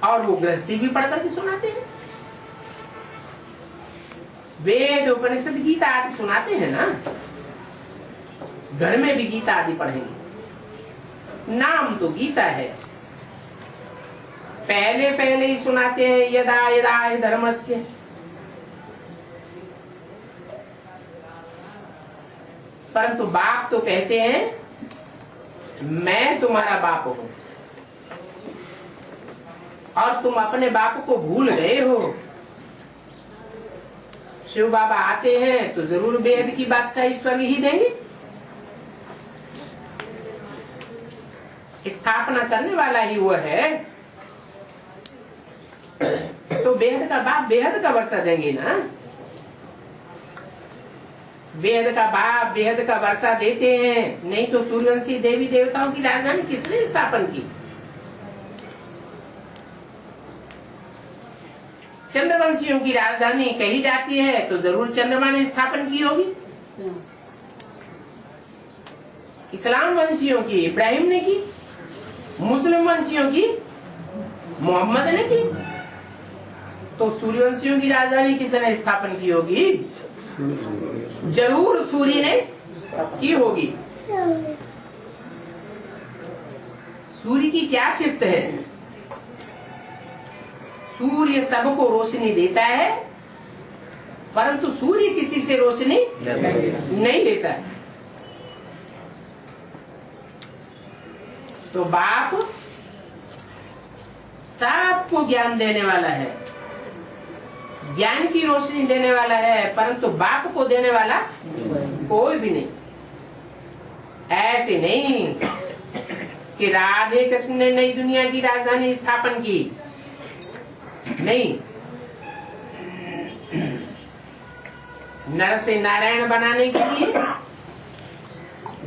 और वो गृहस्थी भी पढ़कर के सुनाते हैं। वेद उपनिषद गीता आदि सुनाते हैं ना, घर में भी गीता आदि पढ़ेंगे। नाम तो गीता है। पहले ही सुनाते हैं यदा यदा हि धर्मस्य परंतु बाप तो कहते हैं मैं तुम्हारा बाप हूं, और तुम अपने बाप को भूल गए हो। शिव बाबा आते हैं तो जरूर बेहद की बादशाही स्वर्ग ही देंगे। स्थापना करने वाला ही वो है, तो बेहद का बाप बेहद का वर्षा देंगे ना। बेहद का बाप बेहद का वर्षा देते हैं, नहीं तो सूर्यवंशी देवी देवताओं की राजधानी किसने स्थापन की? चंद्रवंशियों की राजधानी कही जाती है तो जरूर चंद्रमा ने स्थापन की होगी। इस्लाम वंशियों की इब्राहिम ने की, मुस्लिम वंशियों की मोहम्मद ने की, तो सूर्यवंशियों की राजधानी किसने स्थापन की होगी? जरूर सूर्य ने की होगी। सूर्य की क्या शिफ्ट है? सूर्य सबको रोशनी देता है, परंतु सूर्य किसी से रोशनी नहीं लेता है। तो बाप सबको ज्ञान देने वाला है, ज्ञान की रोशनी देने वाला है, परंतु बाप को देने वाला कोई भी नहीं। ऐसे नहीं कि राधे कृष्ण ने नई दुनिया की राजधानी स्थापन की, नहीं। नर से नारायण बनाने के लिए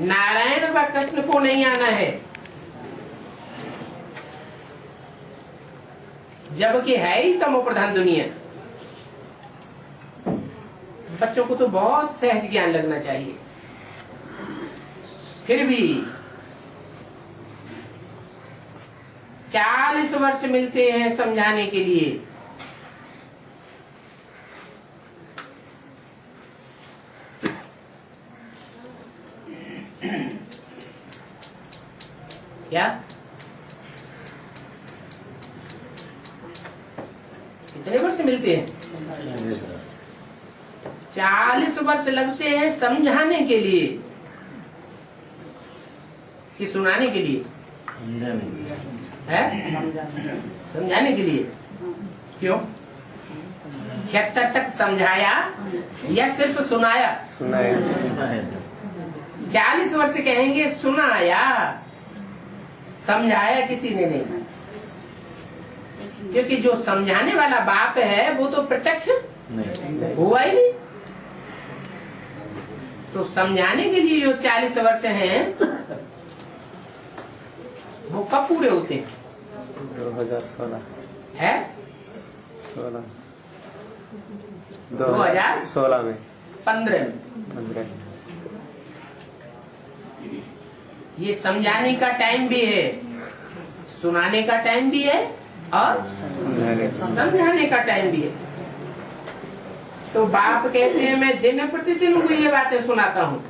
नारायण व कृष्ण को नहीं आना है, जबकि है ही तमो प्रधान दुनिया। बच्चों को तो बहुत सहज ज्ञान लगना चाहिए, फिर भी 40 वर्ष मिलते हैं समझाने के लिए। क्या कितने वर्ष मिलते हैं? 40 वर्ष लगते हैं समझाने के लिए कि सुनाने के लिए है? समझाने के लिए। क्यों? 76 तक समझाया या सिर्फ सुनाया? 40 वर्ष कहेंगे सुनाया, समझाया किसी ने नहीं। क्योंकि जो समझाने वाला बाप है वो तो प्रत्यक्ष हुआ ही नहीं। तो समझाने के लिए जो 40 वर्ष हैं वो कब पूरे होते हैं? 2016 है 2016 में 15 ये समझाने का टाइम भी है, सुनाने का टाइम भी है और समझाने का टाइम भी है। तो बाप कहते हैं मैं दिन प्रतिदिन उनको ये बातें सुनाता हूँ।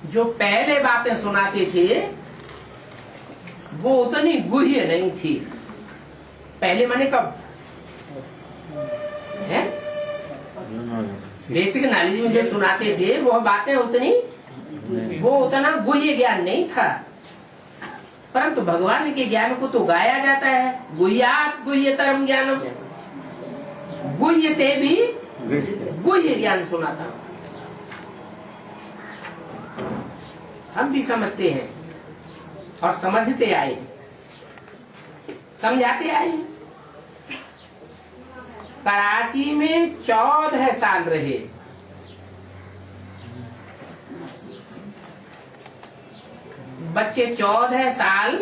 जो पहले बातें सुनाते थे वो उतनी गुह्य नहीं थी। पहले माने कब है? बेसिक नॉलेज में जो सुनाते थे वो बातें वो उतना गुह्य ज्ञान नहीं था, परंतु भगवान के ज्ञान को तो गाया जाता है। गुह्यात गुह्यतरम ज्ञानम, गुह्यते भी गुह्य ज्ञान सुनाता। हम भी समझते हैं और समझते आए हैं, समझाते आए हैं। कराची में 14 साल रहे, बच्चे 14 साल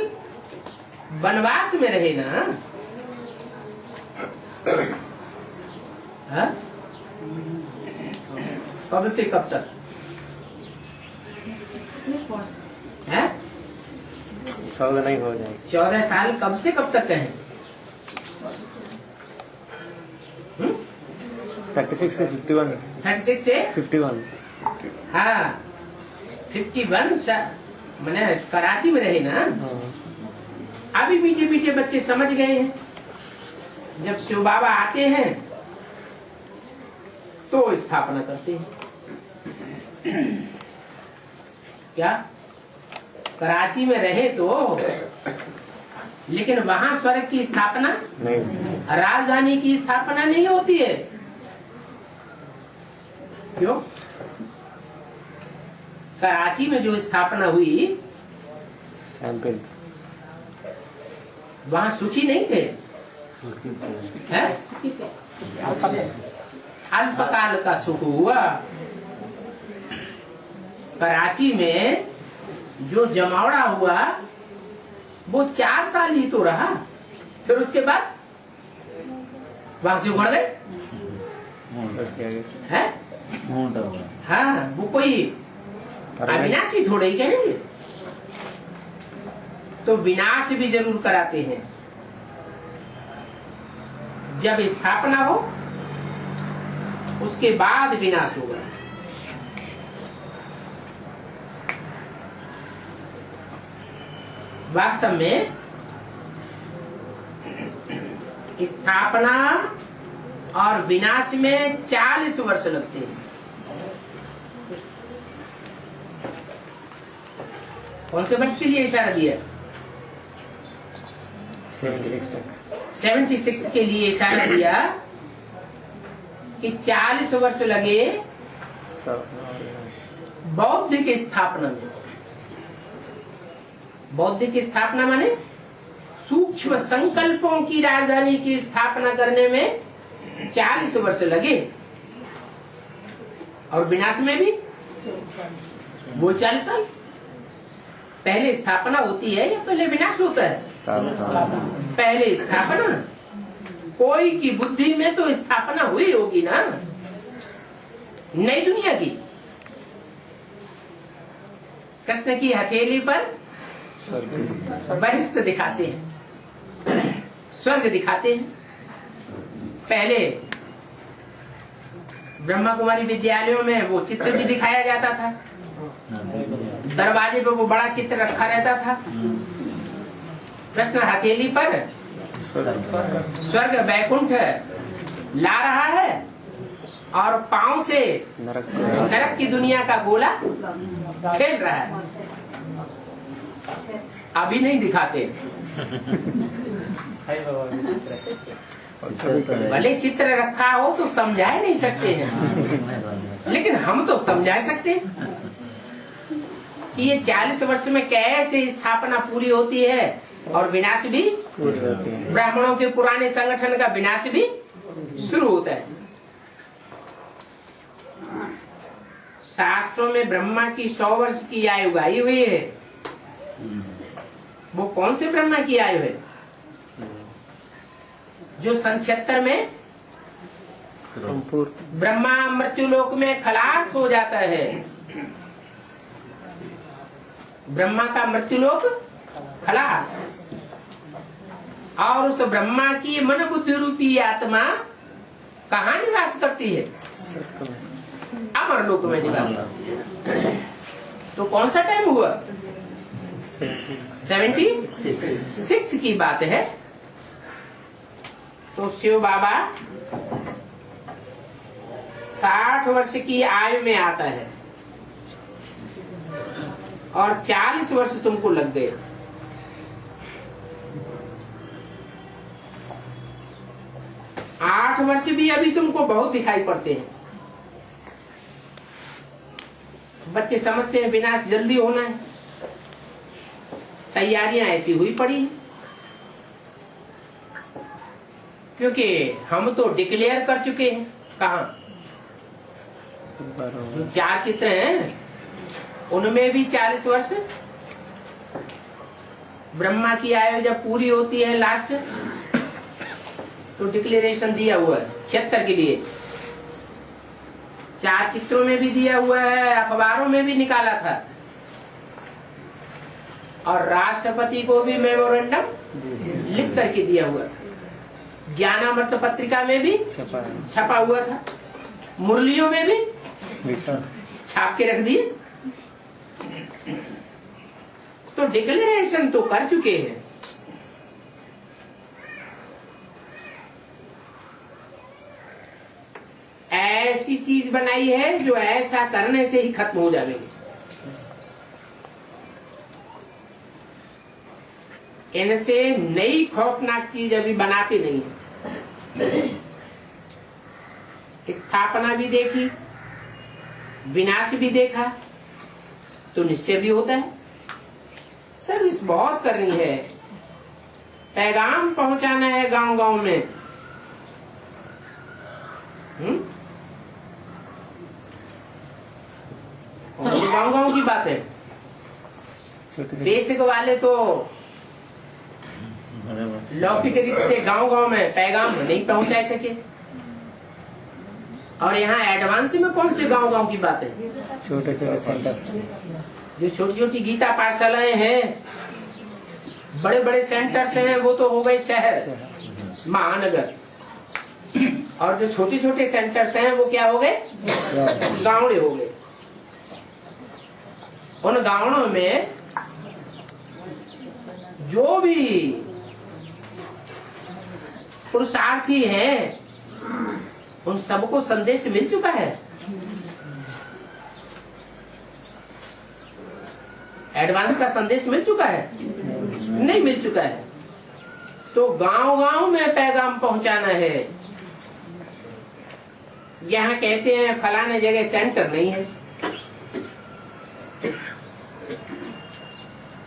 वनवास में रहे ना। हाँ? कब से कब तक है? 14 नहीं हो जाएगी। 14 साल कब से कब तक है? 36 से 51। 36 से 51। हाँ 51 मैंने कराची में रहे ना। अभी पीछे पीछे बच्चे समझ गए हैं। जब शिव बाबा आते हैं तो स्थापना करते हैं। क्या कराची में रहे तो, लेकिन वहां स्वर्ग की स्थापना नहीं, राजधानी की स्थापना नहीं होती है। क्यों? कराची में जो स्थापना हुई सैंपल वहां सुखी नहीं थे, हैं? अल्पकाल का सुख हुआ। कराची में जो जमावड़ा हुआ वो 4 साल ही तो रहा, फिर उसके बाद वहां से उड़ गए हैं। हाँ, वो कोई अविनाशी थोड़े ही कहेंगे, तो विनाश भी जरूर कराते हैं। जब स्थापना हो उसके बाद विनाश होगा। वास्तव में स्थापना और विनाश में 40 वर्ष लगते हैं। कौन से वर्ष के लिए इशारा दिया? 76 तक। 76 के लिए इशारा दिया कि 40 वर्ष लगे बौद्धिक स्थापना में। बौद्धिक स्थापना माने सूक्ष्म संकल्पों की राजधानी की स्थापना करने में 40 वर्ष लगे, और विनाश में भी वो 40 साल। पहले स्थापना होती है या पहले विनाश होता है? पहले स्थापना। कोई की बुद्धि में तो स्थापना हुई होगी ना, नई दुनिया की। कृष्ण की हथेली पर बहिष्ठ दिखाते हैं, स्वर्ग दिखाते हैं। पहले ब्रह्मा कुमारी विद्यालयों में वो चित्र भी दिखाया जाता था, दरवाजे पे वो बड़ा चित्र रखा रहता था। कृष्ण हथेली पर स्वर्ग वैकुंठ ला रहा है और पांव से नरक की दुनिया का गोला खेल रहा है। अभी नहीं दिखाते, भले चित्र रखा हो तो समझा नहीं सकते हैं, लेकिन हम तो समझा सकते हैं कि ये 40 वर्ष में कैसे स्थापना पूरी होती है और विनाश भी। ब्राह्मणों के पुराने संगठन का विनाश भी शुरू होता है। शास्त्रों में ब्रह्मा की 100 वर्ष की आयु गाई हुई है। वो कौन से ब्रह्मा की आयु है? जो सन 76 में ब्रह्मा मृत्युलोक में खलास हो जाता है। ब्रह्मा का मृत्युलोक खलास, और उस ब्रह्मा की मन बुद्धि रूपी आत्मा कहाँ निवास करती है? अमर लोक में निवास करती है। तो कौन सा टाइम हुआ? 76 की बात है। तो शिव बाबा 60 वर्ष की आयु में आता है और 40 वर्ष तुमको लग गए। आठ वर्ष भी अभी तुमको बहुत दिखाई पड़ते हैं। बच्चे समझते हैं विनाश जल्दी होना है, तैयारियां ऐसी हुई पड़ी, क्योंकि हम तो डिक्लेयर कर चुके हैं। कहाँ 4 चित्र हैं, उनमें भी 40 वर्ष। ब्रह्मा की आयु जब पूरी होती है लास्ट, तो डिक्लेरेशन दिया हुआ है 76 के लिए। 4 चित्रों में भी दिया हुआ है, अखबारों में भी निकाला था, और राष्ट्रपति को भी मेमोरेंडम लिख करके दिया हुआ था। ज्ञानामृत पत्रिका में भी छपा हुआ था, मुरलियों में भी छाप के रख दिए। तो डिक्लेरेशन तो कर चुके हैं। ऐसी चीज बनाई है जो ऐसा करने से ही खत्म हो जाएगी। इनसे नई खौफनाक चीज अभी बनाते नहीं है। स्थापना भी देखी, विनाश भी देखा, तो निश्चय भी होता है। सर्विस बहुत करनी है, पैगाम पहुंचाना है गांव गांव में। गांव गांव की बात है। बेसिक वाले तो लौकिक रीत से गांव गांव में पैगाम नहीं पहुंचा सके, और यहाँ एडवांस में कौन से गांव गांव की बात है। छोटे छोटे सेंटर्स, जो छोटी छोटी गीता पाठशालाएं हैं, बड़े बड़े सेंटर्स हैं, वो तो हो गए शहर महानगर, और जो छोटे छोटे सेंटर्स हैं वो क्या हो गए, गांवड़े हो गए। उन गांवों में जो भी पुरुषार्थी हैं उन सबको संदेश मिल चुका है। एडवांस का संदेश मिल चुका है, नहीं मिल चुका है। तो गांव गांव में पैगाम पहुंचाना है। यहाँ कहते हैं फलाने जगह सेंटर नहीं है,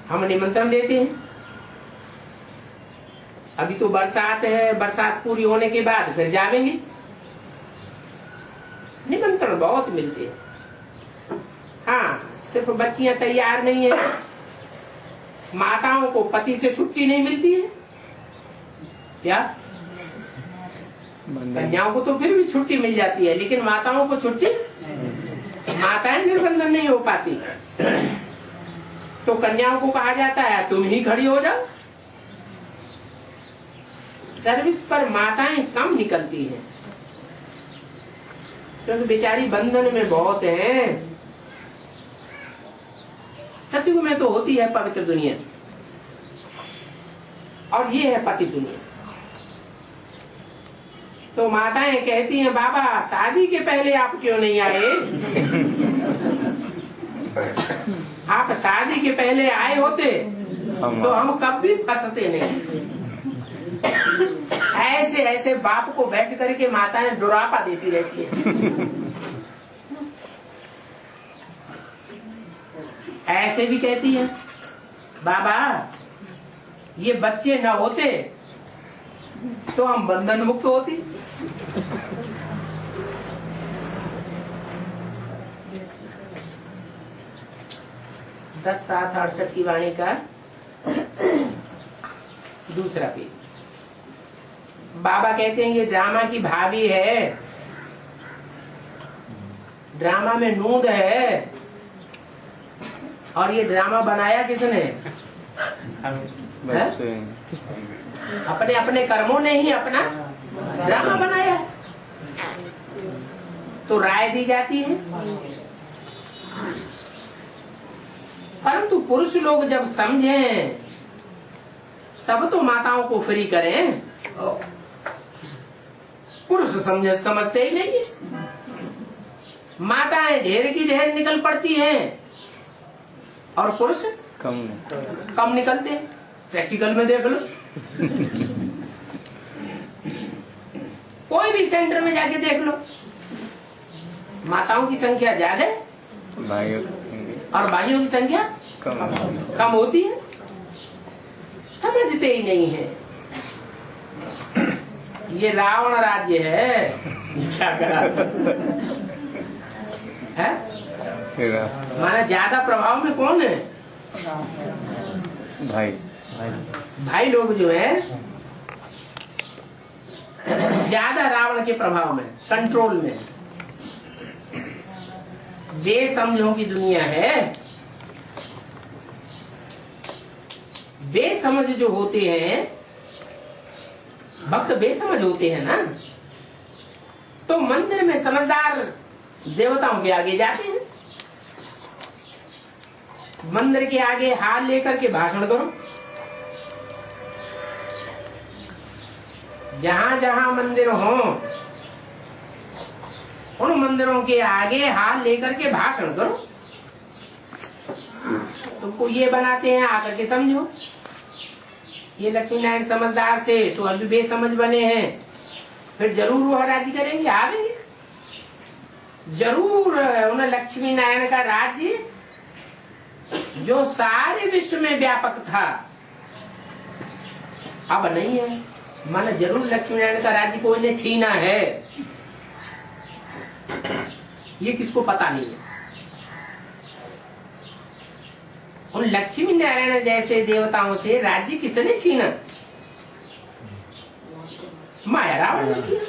हम निमंत्रण देते हैं। अभी तो बरसात है, बरसात पूरी होने के बाद फिर जावेंगे। निमंत्रण बहुत मिलते हैं। हाँ, सिर्फ बच्चियां तैयार नहीं है, माताओं को पति से छुट्टी नहीं मिलती है क्या? कन्याओं को तो फिर भी छुट्टी मिल जाती है, लेकिन माताओं को छुट्टी, माताएं निर्बंधन नहीं हो पाती। तो कन्याओं को कहा जाता है तुम ही खड़ी हो जाओ। सर्विस पर माताएं कम निकलती हैं, क्योंकि बेचारी बंधन में बहुत है। सतयुग में तो होती है पवित्र दुनिया, और ये है पति दुनिया। तो माताएं कहती हैं बाबा शादी के पहले आप क्यों नहीं आए? आप शादी के पहले आए होते तो हम कभी फंसते नहीं। ऐसे ऐसे बाप को बैठ करके माताएं डुरापा देती रहती है। ऐसे भी कहती है बाबा ये बच्चे न होते तो हम बंधन मुक्त होती। दस 7/68 की वाणी का दूसरा पेज। बाबा कहते हैं ये ड्रामा की भाभी है, ड्रामा में नूंद है, और ये ड्रामा बनाया किसने? अपने अपने कर्मों ने ही अपना ड्रामा बनाया। तो राय दी जाती है, परंतु पुरुष लोग जब समझें तब तो माताओं को फ्री करें। पुरुष समझते ही नहीं है। माताएं ढेर की ढेर निकल पड़ती हैं और पुरुष कम निकलते हैं। प्रैक्टिकल में देख लो, कोई भी सेंटर में जाके देख लो, माताओं की संख्या ज्यादा है और भाइयों की संख्या कम होती है। समझते ही नहीं है। ये रावण राज्य है, क्या करा है? हमारा ज्यादा प्रभाव में कौन है? भाई लोग जो है ज्यादा रावण के प्रभाव में, कंट्रोल में। बेसमझों की दुनिया है। बेसमझ जो होते हैं, भक्त बेसमझ होते हैं ना, तो मंदिर में समझदार देवताओं के आगे जाते हैं। मंदिर के आगे हाथ लेकर के भाषण करो। जहां जहां मंदिर हो उन मंदिरों के आगे हाथ लेकर के भाषण करो। तुमको ये बनाते हैं, आकर के समझो। ये लक्ष्मी नारायण समझदार से स्वर्ग बेसमझ बने हैं, फिर जरूर वह राज्य करेंगे, आवेंगे जरूर। उन्हें लक्ष्मी नारायण का राज्य जो सारे विश्व में व्यापक था अब नहीं है। माना जरूर लक्ष्मी नारायण का राज्य कोई ने छीना है, ये किसको पता नहीं है। उन लक्ष्मी नारायण जैसे देवताओं से राज्य किसने छीना? माया रावण ने छीना।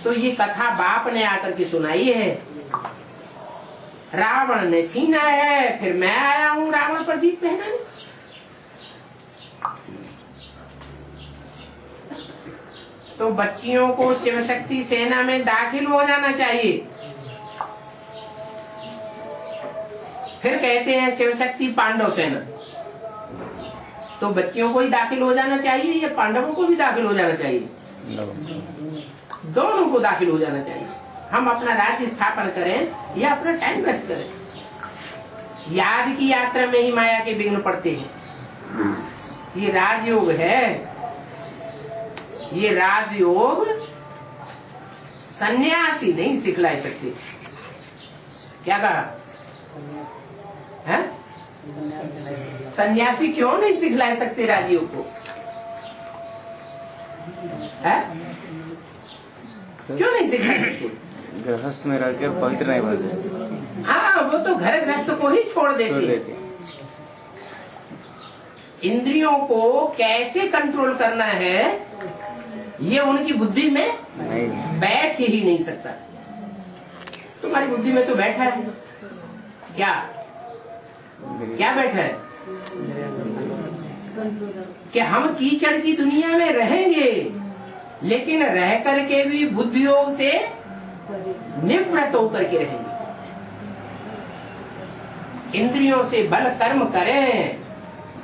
तो ये कथा बाप ने आकर के सुनाई है, रावण ने छीना है, फिर मैं आया हूं रावण पर जीत पहनाने। तो बच्चियों को शिव शक्ति सेना में दाखिल हो जाना चाहिए। फिर कहते हैं शिव शक्ति पांडव सेना, तो बच्चियों को ही दाखिल हो जाना चाहिए या पांडवों को भी दाखिल हो जाना चाहिए? दोनों को दाखिल हो जाना चाहिए। हम अपना राज्य स्थापन करें या अपना टाइम वेस्ट करें। याद की यात्रा में ही माया के विघ्न पड़ते हैं। ये राजयोग है, ये राजयोग सन्यासी नहीं सिखला सकते। क्या कहा है? सन्यासी क्यों नहीं सिखला सकते राजयोग को? है? क्यों नहीं सिखा सकते? गृहस्थ में रहकर पवित्र नहीं बनते। हाँ, वो तो घर गृहस्थ को ही छोड़ देते। इंद्रियों को कैसे कंट्रोल करना है ये उनकी बुद्धि में नहीं बैठ ही नहीं सकता। तुम्हारी बुद्धि में तो बैठा है। क्या क्या बैठा है? कि हम कीचड़ की दुनिया में रहेंगे, लेकिन रह करके भी बुद्धियोग से निवृत्त होकर के रहेंगे। इंद्रियों से बल कर्म करें,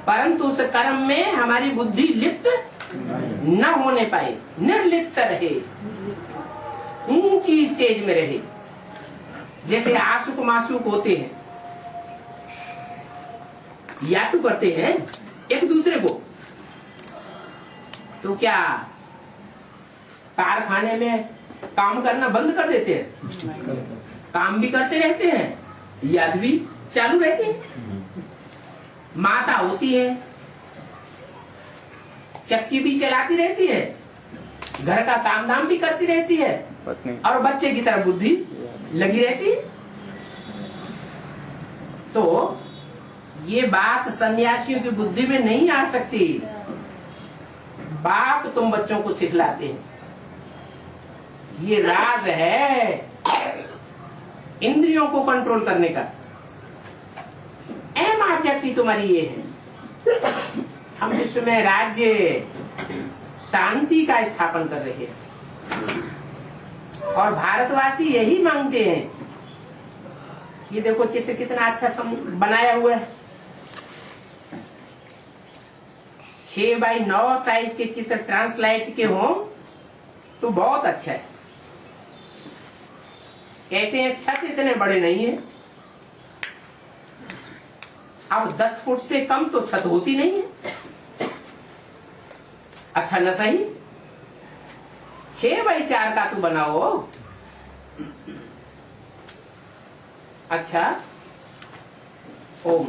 परंतु उस कर्म में हमारी बुद्धि लिप्त न होने पाए, निर्लिप्त रहे, ऊंची स्टेज में रहे। जैसे आशुक माशुक होते हैं, याटू करते हैं एक दूसरे को, तो क्या कारखाने में काम करना बंद कर देते हैं? काम भी करते रहते हैं, याद भी चालू रहते हैं। माता होती है, चक्की भी चलाती रहती है, घर का काम धाम भी करती रहती है, और बच्चे की तरफ बुद्धि लगी रहती है। तो ये बात सन्यासियों की बुद्धि में नहीं आ सकती। बाप तुम बच्चों को सिखलाते हैं। ये राज है इंद्रियों को कंट्रोल करने का। अहम ऑब्जेक्टिव तुम्हारी ये है। हम विश्व में राज्य शांति का स्थापन कर रहे हैं, और भारतवासी यही मांगते हैं। ये देखो चित्र कितना अच्छा बनाया हुआ है। 6x9 साइज के चित्र ट्रांसलाइट के हों तो बहुत अच्छा है। कहते हैं छत इतने बड़े नहीं है। अब 10 फुट से कम तो छत होती नहीं है। अच्छा न सही 6x4 का तो बनाओ। अच्छा, ओम।